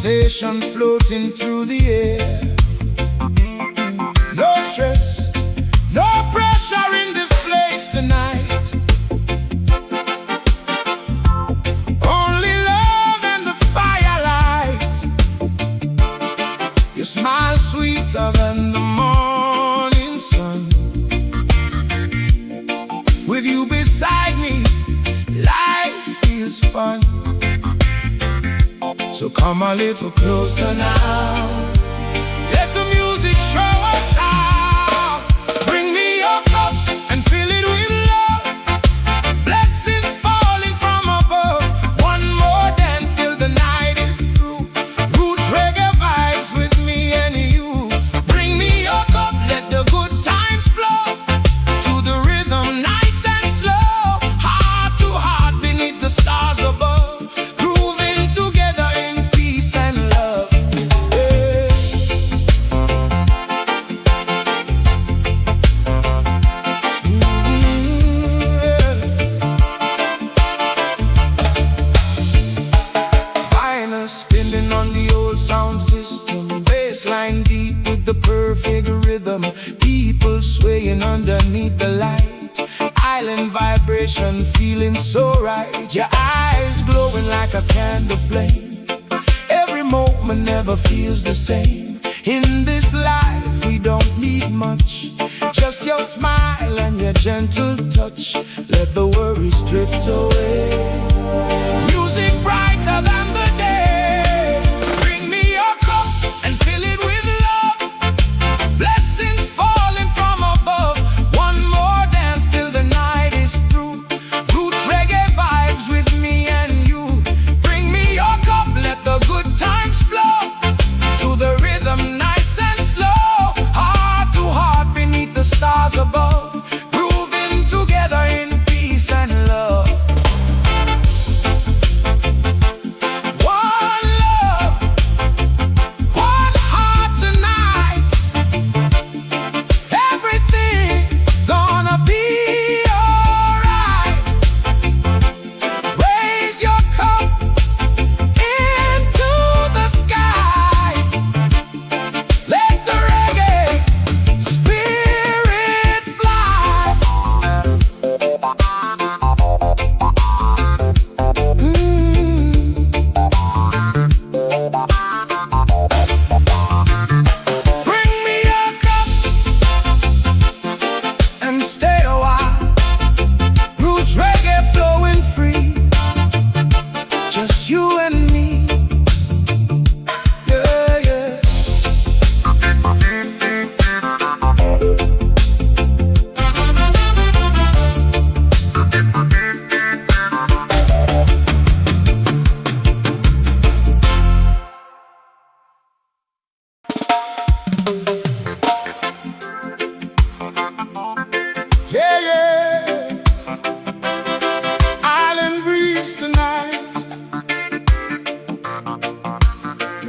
relaxation floating through the air. No stress, no pressure in this place tonight. Only love and the firelight. Your smile sweeter than the morning sun. With you beside me, life feels fun. So come a little closer now. Let the music show us how. Bring me your cup and fill it with love. Blessings falling from above. One more dance till the night is through. Roots reggae vibes with me and you. Bring me your cup, let the good times flow. To the rhythm, nice and slow. Heart to heart beneath the stars above. Spinning on the old sound system, bassline deep with the perfect rhythm. People swaying underneath the light. Island vibration feeling so right. Your eyes glowing like a candle flame. Every moment never feels the same. In this life we don't need much, just your smile and your gentle touch. Let the worries drift away. Music brighter than the day.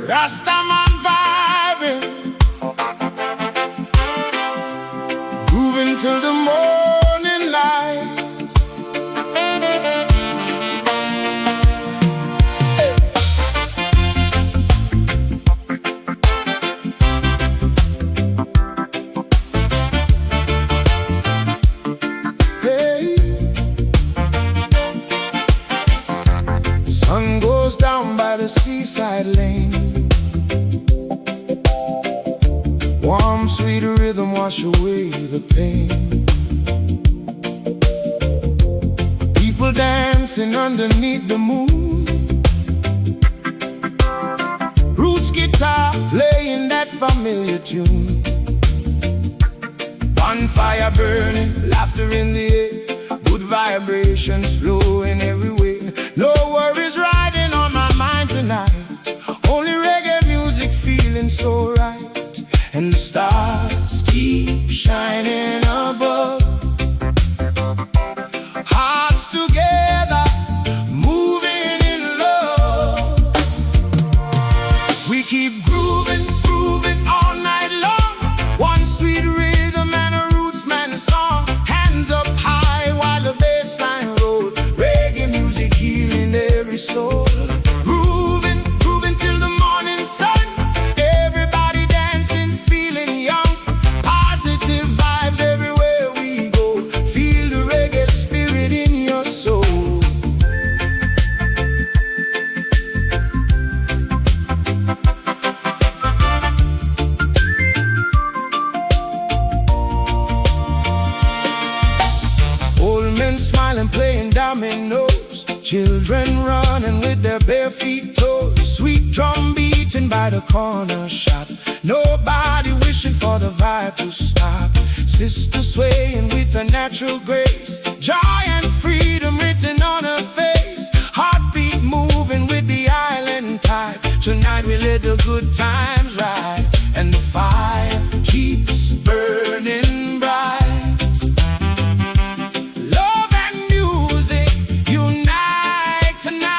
Rastaman vibing, grooving till the morning light. Hey, sun goes down by the seaside lane. Warm, sweet rhythm wash away the pain. People dancing underneath the moon. Roots guitar playing that familiar tune. Bonfire burning, laughter in the air. Good vibrations flowing everywhere. No worries riding on my mind tonight. Only reggae music feeling so right. And the stars keep shining above. Hearts together, moving in love. We keep grooving, grooving all night long. One sweet rhythm and a rootsman song. Hands up high while the bassline rolls. Reggae music Children running with their bare feet toes, sweet drum beating by the corner shop. Nobody wishing for the vibe to stop. Sisters swaying with a natural grace, joy and freedom written on her face. Heartbeat moving with the island tide. Tonight we let the good times ride, and the fire keeps burning bright. Love and music unite tonight.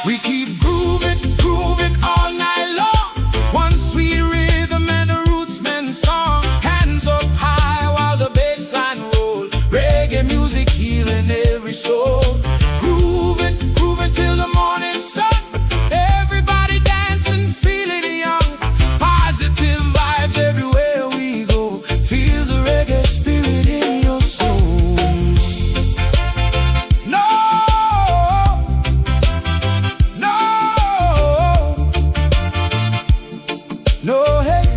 We keep grooving, grooving all night long. One sweet rhythm and a rootsman song. Hands up high while the bassline roll. Reggae music healing every soul. Grooving, grooving till the morning sun. Everybody dancing, feeling young. Positive vibes everywhere we go. Feel the reggae spirit in your soul. No, no, no hate,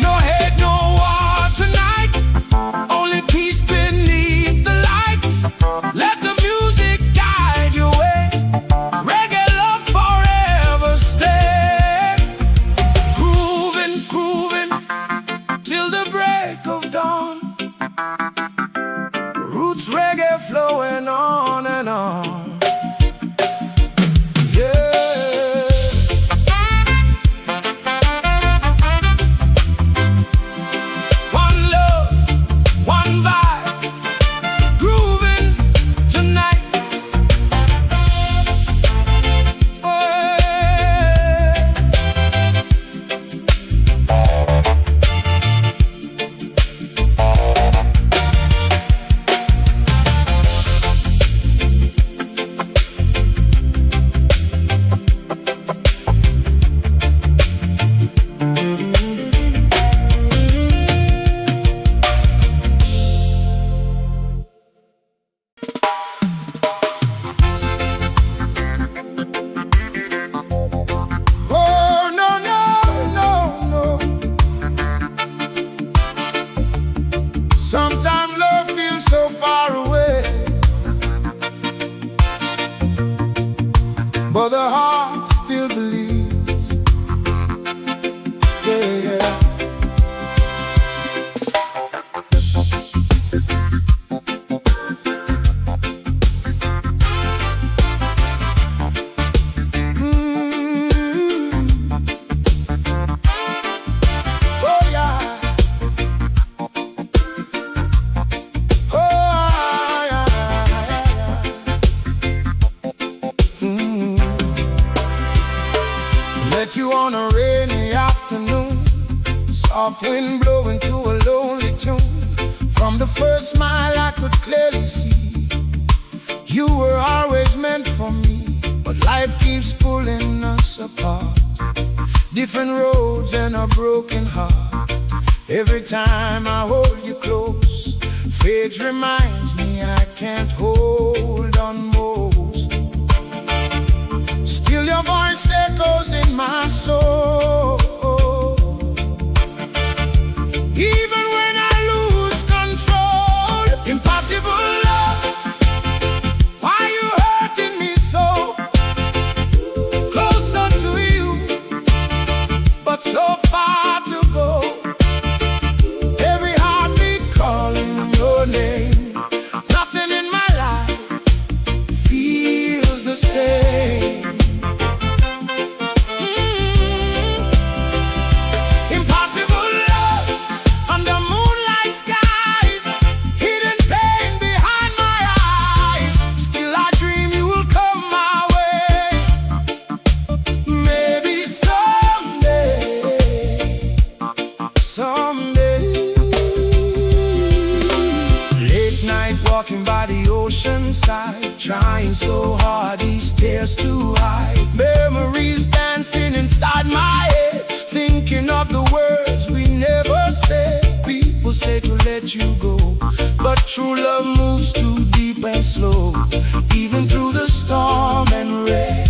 no hate, no war tonight. Only peace beneath the lights. Let the music guide your way. Reggae love forever stay. Grooving, grooving till the break of dawn. Roots reggae flowing on and on. Yeah. One love, one vibe. Grooving tonight. Oh, oh, no, no, no, no. Sometimes love feels so far away, but the heart still believes. Yeah, yeah. Oh yeah. Oh yeah, Met you on a rainy afternoon, soft wind blowing to a lonely tune. From the first smile I could clearly see you were always meant for me. But life keeps pulling us apart, different roads and a broken heart. Every time I hold you close, fate reminds me I can't hold on most. Still your voice echoes in my soul. Even when I lose control, impossible love, why you hurting me so? Closer to you, but so far to go. Every heartbeat calling your name. Nothing in my life feels the same. Impossible love under moonlight skies, hidden pain behind my eyes. Still I dream you will come my way. Maybe someday, someday. Late night walking by the ocean side, trying so hard, these stairs to hide. Memories dancing inside my head, thinking of the words we never said. People say to let you go, but true love moves too deep and slow. Even through the storm and rain,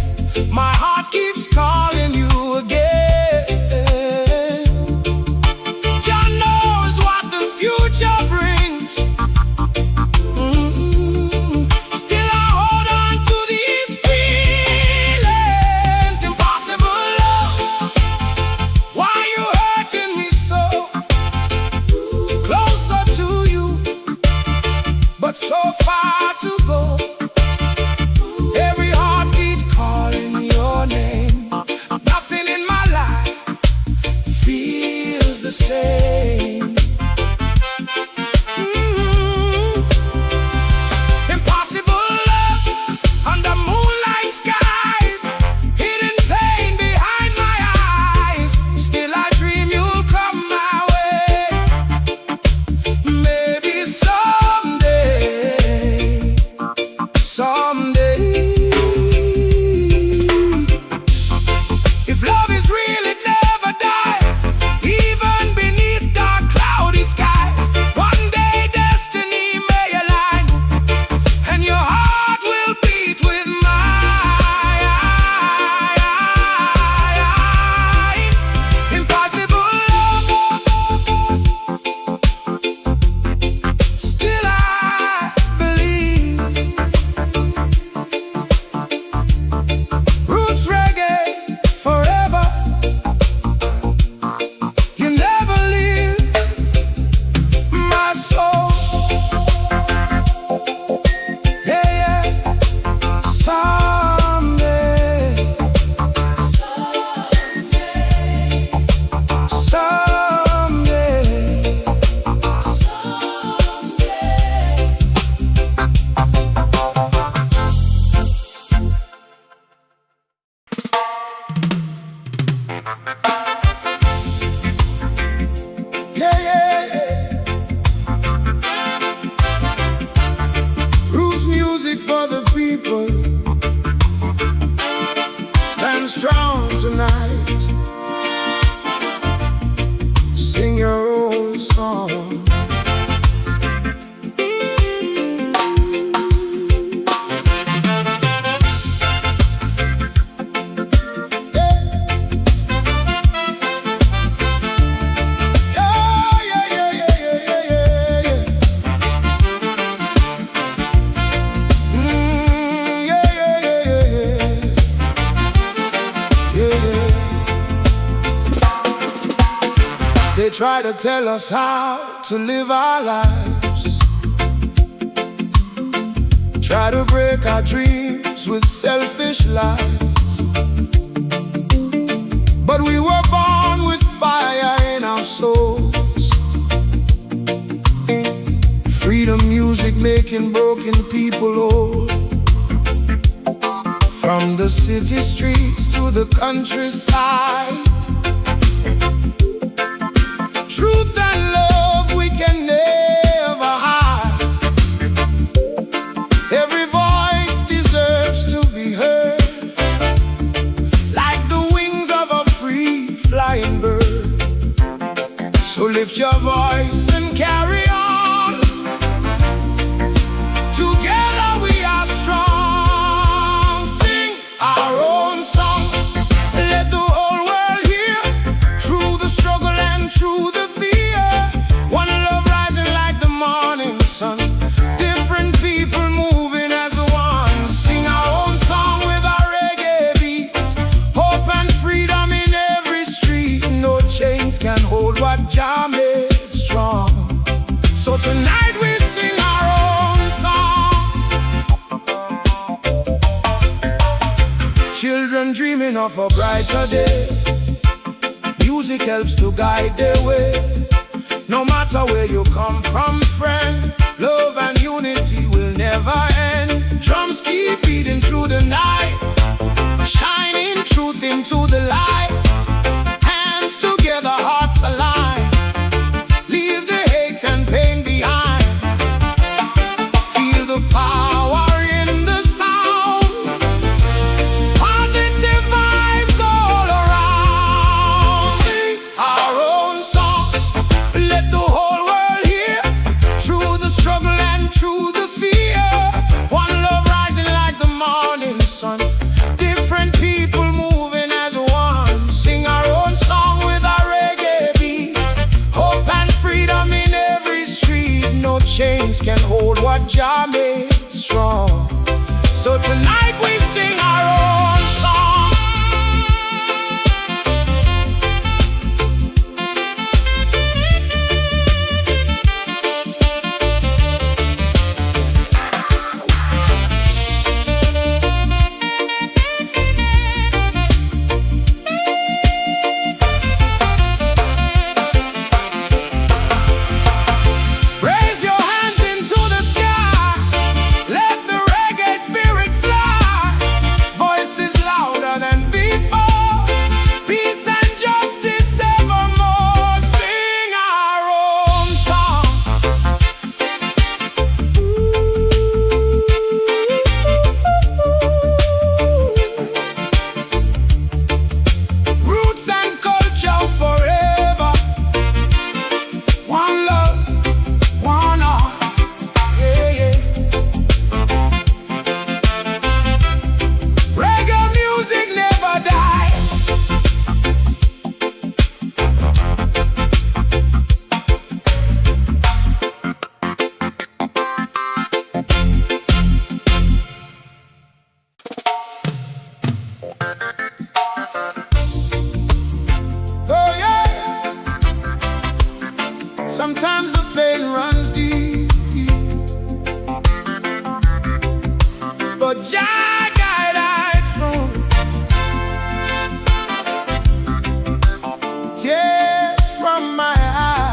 my heart keeps calling you again. Jah knows what the future brings. same. Impossible love under moonlight skies, hidden pain behind my eyes. Still I dream you'll come my way. Maybe someday, someday. If love is real, it never dies, even beneath dark cloudy skies. One day destiny may align, and your heart will beat with mine. Impossible love, still I believe. Roots reggae forever. You never leave my soul. Yeah, yeah. Someday, yeah, yeah. Roots music for the people. Stand strong tonight. Sing your own song. They try to tell us how to live our lives, try to break our dreams with selfish lies. But we were born with fire in our souls. Freedom music making broken people whole. From the city streets to the countryside, truth and love we can never hide. Every voice deserves to be heard, like the wings of a free flying bird. So lift your voice and carry on. Together we are strong. Sing our own song. Let the whole world hear. Through the struggle and through the one love rising like the morning sun. Different people moving as one. Sing our own song with our reggae beat. Hope and freedom in every street. No chains can hold what Jah made strong. So tonight we sing our own song. Children dreaming of a brighter day. Music helps to guide their way. No matter where you come from, friend, love and unity will never end. Drums keep beating through the night, shining truth into the light. Hands together, hearts aligned. Leave the hate and pain behind. Feel the power in the sound. Positive vibes all around. Sing our own song. Let the whole world hear. Through the struggle and through the fear. One love rising like the morning sun. Different people moving as one. Sing our own song with our reggae beat. Hope and freedom in every street. No chains can hold what Jah made strong. So tonight we sing our own song. Sometimes the pain runs deep, but Jah guide I through. Tears from my eyes.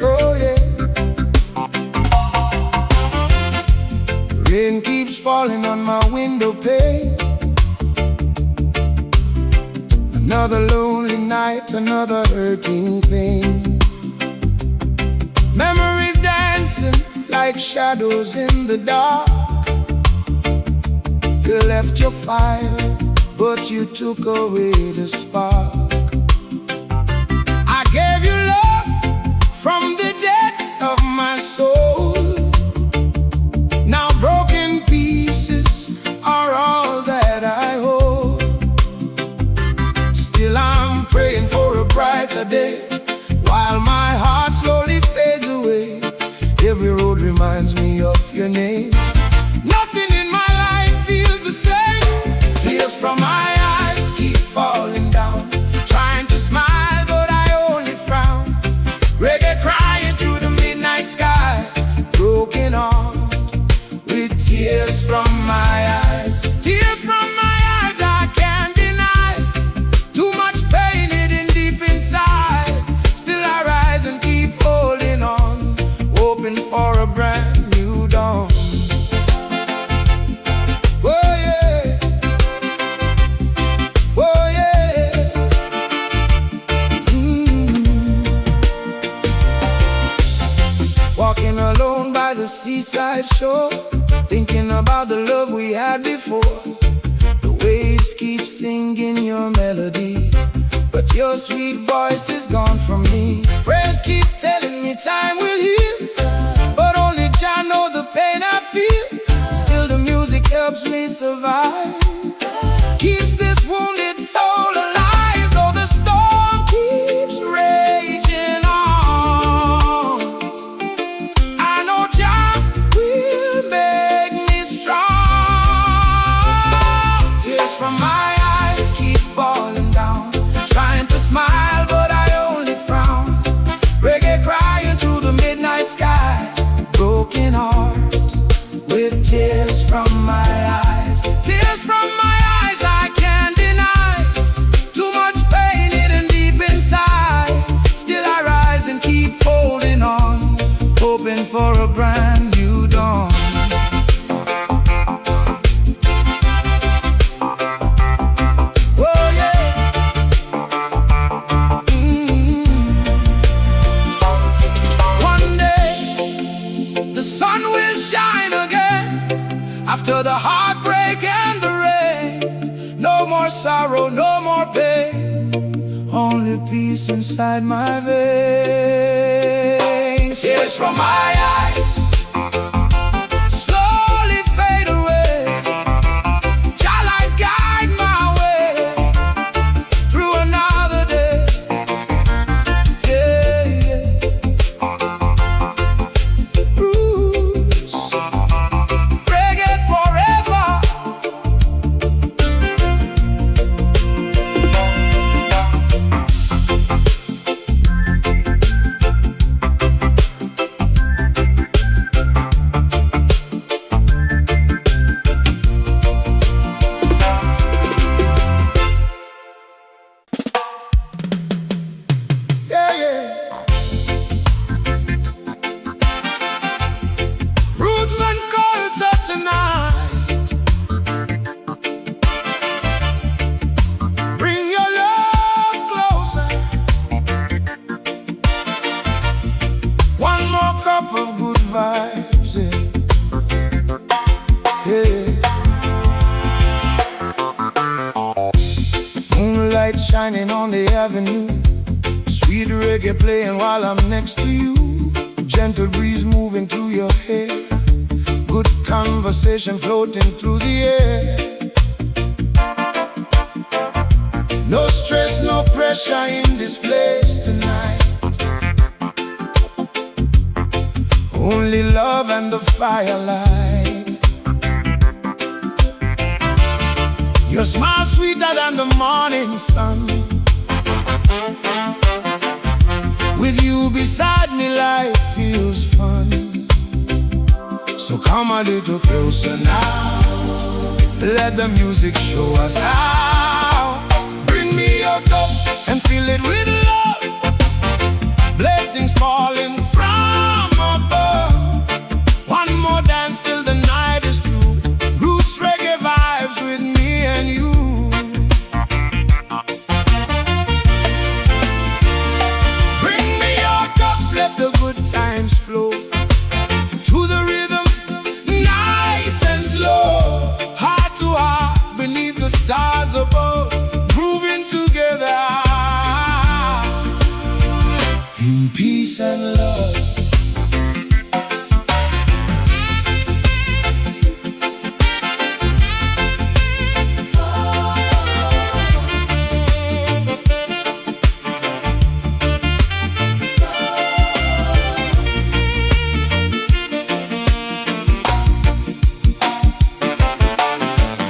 Oh yeah. Rain keeps falling on my window pane. Another lonely night, another hurting pain. Memories dancing like shadows in the dark. You left your fire, but you took away the spark. I gave you love from the depth of my soul. Now broken pieces are all that I hold. Still I'm praying for a brighter day, while my heart slowly fades away. Every road reminds me of your name. Nothing in my life feels the same. Tears from my eyes keep falling down. Trying to smile, but I only frown. Reggae crying through the midnight sky. Broken heart with tears from my eyes. Tears from my eyes I can't deny. Too much pain hidden deep inside. Still I rise and keep holding on, hoping for a brand new dawn. Oh yeah, oh yeah. Walking alone by the seaside shore, thinking about the love we had before. The waves keep singing your melody, but your sweet voice is gone from me. Friends keep telling me time will heal, but only Jah know the pain I feel. Still the music helps me survive, keeps this wounded soul alive. Though the storm keeps raging on, I know Jah will make me strong. Tears from my eyes keep falling down. Trying to smile, but I only frown. Reggae crying through the midnight sky. Broken heart with tears from my eyes. Tears from my eyes I can't deny. Too much pain hidden deep inside. Still I rise and keep holding on, hoping for a brand new dawn. Oh yeah. One day the sun will shine again, after the heartbreak and the rain. No more sorrow, no more pain, only peace inside my veins. Tears from my eyes slowly fade away. Jah light guide my way through another day. Yeah, yeah. Roots, reggae forever. Yeah, yeah. Roots and culture tonight. Bring your love closer. One more cup of good vibes, yeah. Moonlight shining on the avenue. Sweet reggae playing while I'm next to you. Gentle breeze moving through your hair. Good conversation floating through the air. No stress, no pressure in this place tonight. only love and the firelight. Your smile sweeter than the morning sun. With you beside me, life feels fun. So come a little closer now. Let the music show us how. Bring me your cup and fill it with love. Blessings falling from above. One more dance till the night is through. Roots reggae vibes with me and you. Bring me your cup, let the good times flow. To the rhythm, nice and slow. Heart to heart, beneath the stars above. Grooving together in peace and love.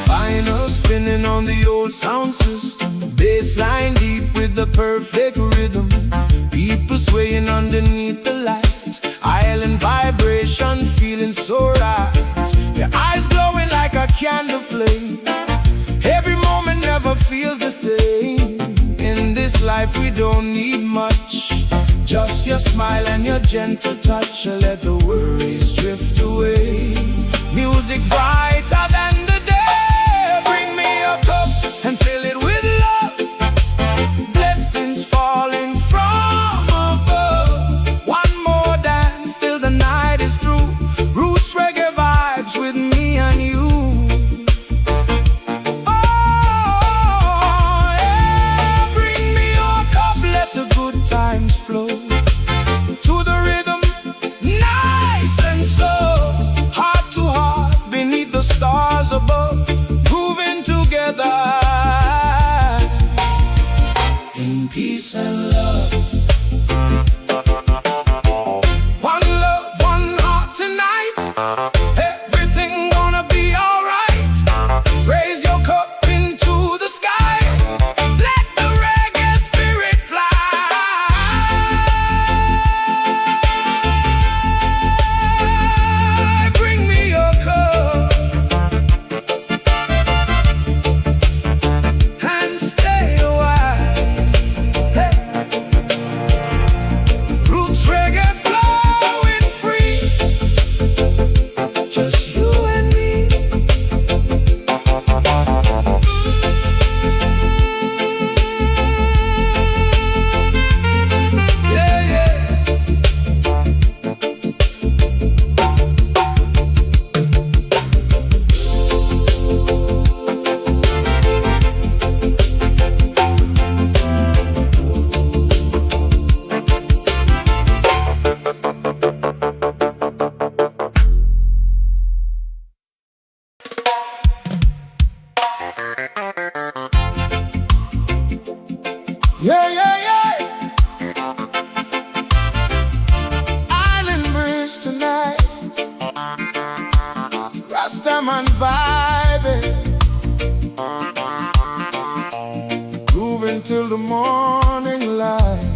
Vinyl spinning on the old sound system. Bassline deep with the perfect rhythm. People swaying underneath the light. Island vibration feeling so right. Your eyes glowing like a candle flame. Every moment never feels the same. In this life we don't need much. Just your smile and your gentle touch. Let the worries drift away. Music brighter than the day. Bring me a cup and fill it with love. Blessings falling from above. One more dance till the night is through. Roots reggae vibes with me and you. Oh, yeah. Bring me your cup, let the good times flow. To the rhythm, nice and slow. Heart to heart, beneath the stars above. Moving together in peace and love. One love, one heart tonight. Everything gonna be alright. Raise your cup into the sky. Let the reggae spirit fly. Bring me your cup and stay a while. Hey. Roots reggae flowing free. Just you and me. Yeah, yeah. Yeah, yeah, yeah. Island breeze tonight. Rastaman vibing. Grooving till the morning light.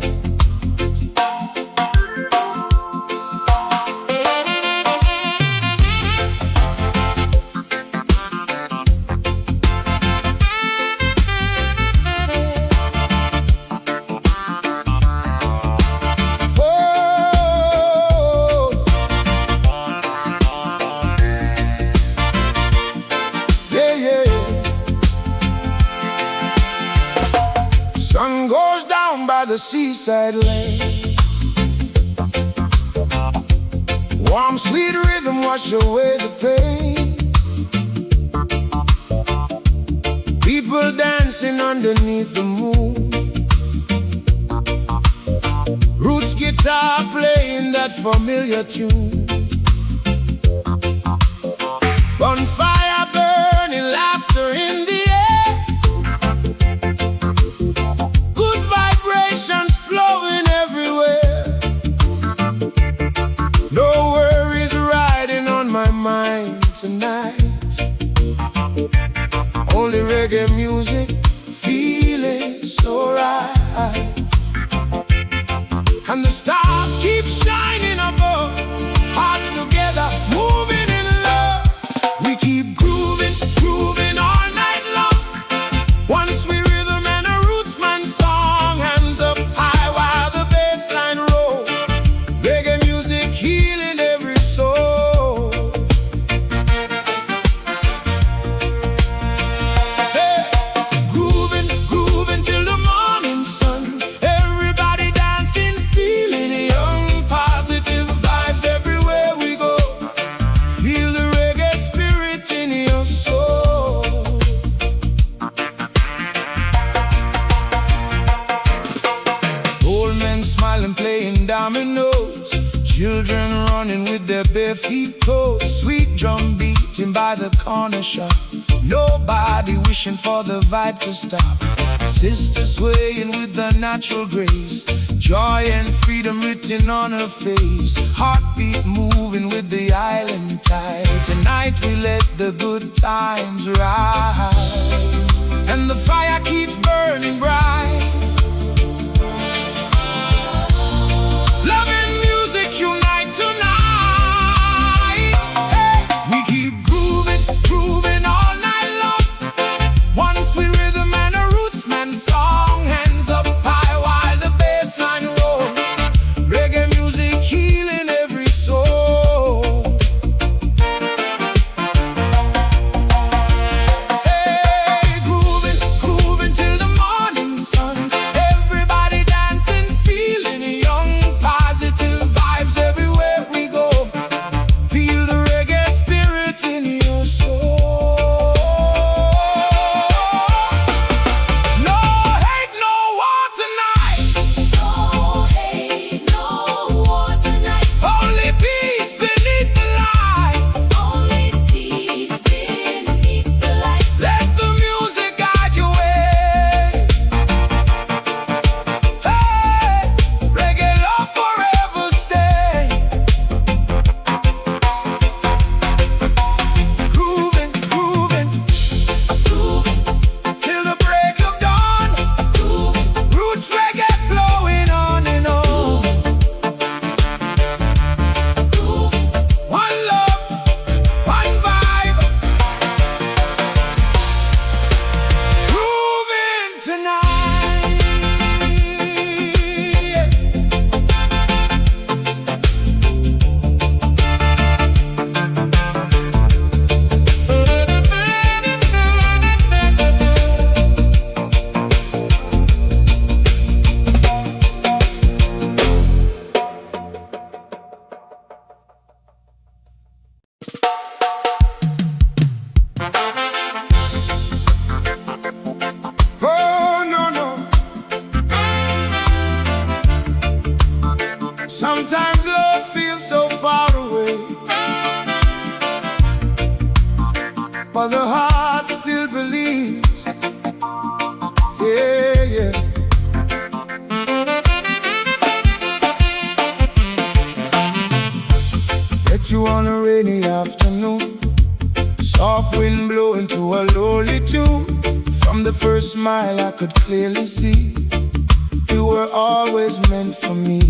Oh, yeah, yeah. Sun goes down by the seaside lane. Warm, sweet rhythm wash away the pain. People dancing underneath the moon. Roots guitar playing that familiar tune. Bonfire burning, laughter in the air. Good vibrations flowing everywhere. No worries. and the stars keep shining above. Hearts together, moving in love. We keep grooving, grooving all night long. One sweet rhythm and a rootsman song. Hands up high while the bassline rolls. Reggae music healing every soul. Hey, grooving, grooving till the morning sun. Everybody dancing, feeling young. Positive vibes everywhere we go. Feel the reggae spirit in your soul. Old men smiling, playing dominoes. Children running with their bare feet toes. Sweet drum beating by the corner shop. Nobody wishing for the vibe to stop. Sisters swaying with the natural grace. Joy and freedom written on her face. Heartbeat moving with the island tide. Tonight we let the good times rise, and the fire keeps burning bright. Love and music unite tonight. Hey, we keep grooving, grooving all night long. One sweet rhythm and a rootsman song. Hands up high while the bassline rolls. Reggae music healing every soul. Hey, grooving, grooving till the morning sun. Everybody dancing, feeling young. Positive vibes everywhere we go. Feel the reggae spirit in your soul. No hate, no war tonight. No hate, no war tonight. Only peace beneath the lights. Only peace beneath the lights. Let the music guide your way. Hey, reggae love forever stay. Grooving, grooving, Groovin, till the break of dawn. groovin, Roots reggae flowing on and on. groovin, One love, one vibe. Grooving tonight. Oh, no, no. Sometimes love feels so far away, but the heart still believes. Yeah, yeah. Met you on a rainy afternoon. Soft wind blowing to a lowly tune. From the first smile I could clearly see you were always meant for me.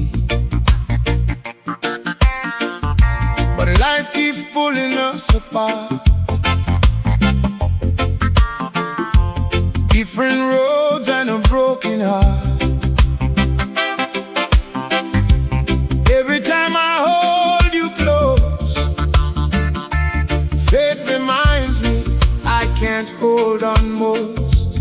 But life keeps pulling us apart. Different roads and a broken heart. Every time I hold you close, fate reminds me I can't hold on most.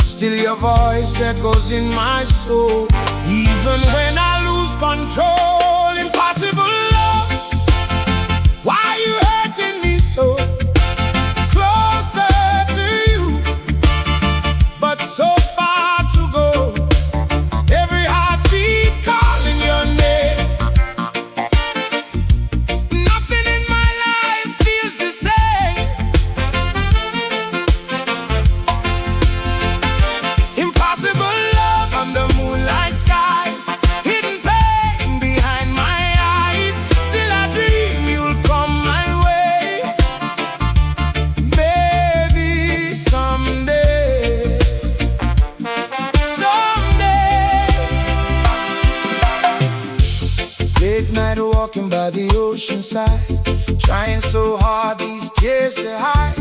Still your voice echoes in my soul. Even when I lose control, impossible love, why you hurting me so? Closer to you, but so far to go. Every heartbeat calling your name. Nothing in my life feels the same. Impossible love under moonlight inside, trying so hard these tears to hide.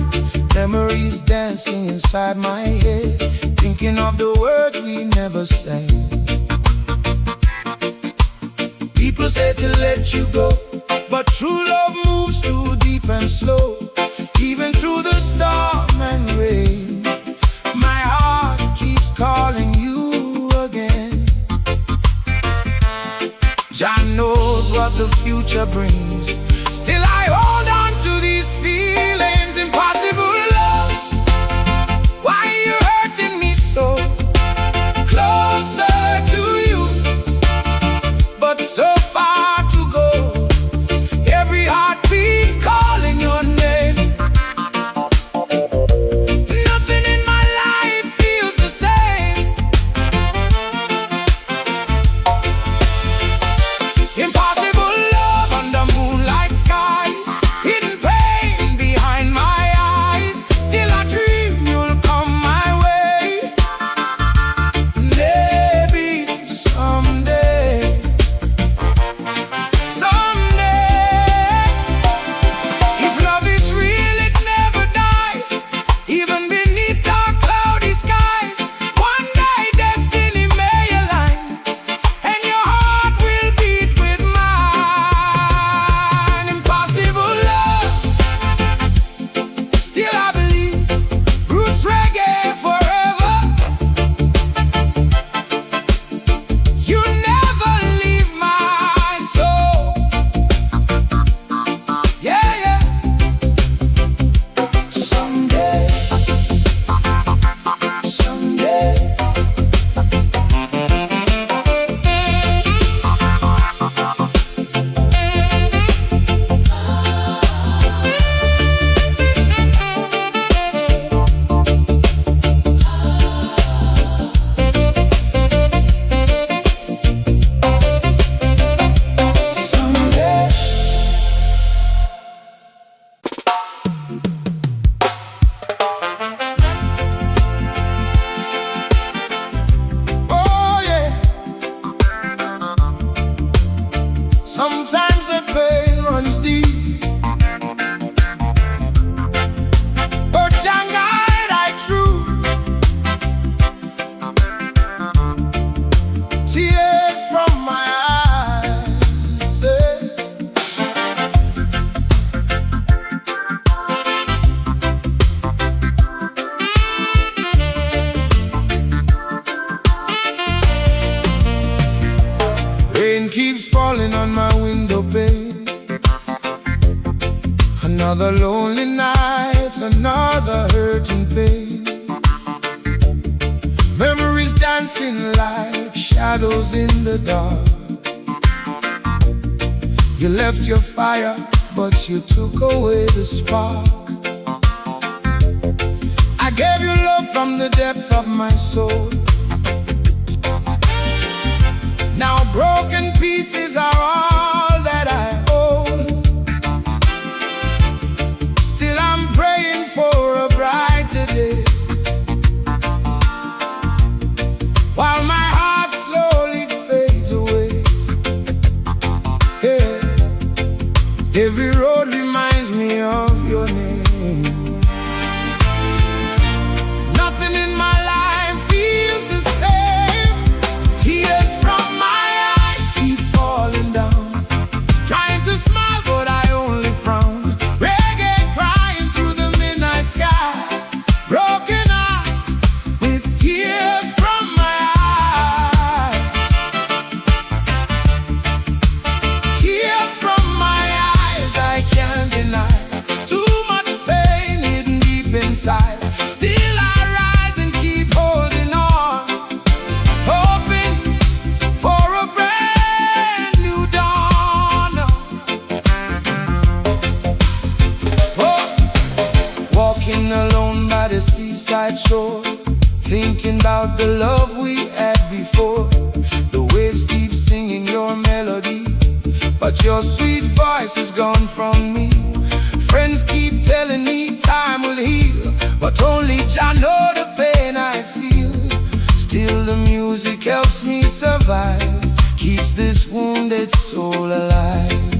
Memories dancing inside my head, thinking of the words we never said. People say to let you go, but true love moves too deep and slow. Even through the storm and rain, my heart keeps calling you again. Jah knows what the future brings, still I hold on to these feelings. Impossible love, why you hurting me so? Closer to you, but so far to go. Every heartbeat calling your name. Nothing in my life feels the same. Impossible love under moonlight skies, hidden pain behind my eyes. Still I dream you'll come my way. Maybe someday. If love is real, it never dies, even beneath dark cloudy skies. One day destiny may align, and your heart will beat with mine. Impossible love, still I believe. Roots reggae forever. You never leave my soul. Yeah, yeah. Someday, someday. Someday. Oh yeah. Sometimes the pain runs deep, but Jah guide I true. Tears from my eyes, Rain keeps falling on my window pane. Another lonely night, another hurting pain. Memories dancing like shadows in the dark. You left your fire, but you took away the spark. I gave you love from the depth of my soul. Now broken pieces are all that I own. Still I'm praying for a brighter day, while my heart slowly fades away. Yeah. Every road reminds me of your name. Nothing in my life feels the same. Tears from my eyes keep falling down, trying to smile but I only frown. Reggae crying through the midnight sky, broken heart with tears from my eyes. Tears from my eyes, I can't deny. Too much pain hidden deep inside. Still I rise and keep holding on, hoping for a brand new dawn. Oh, walking alone by the seaside shore, thinking about the love we had before. The waves keep singing your melody, but your sweet voice is gone from me. Friends keep telling me time will heal, but only Jah know the pain I feel. Still the music helps me survive, keeps this wounded soul alive.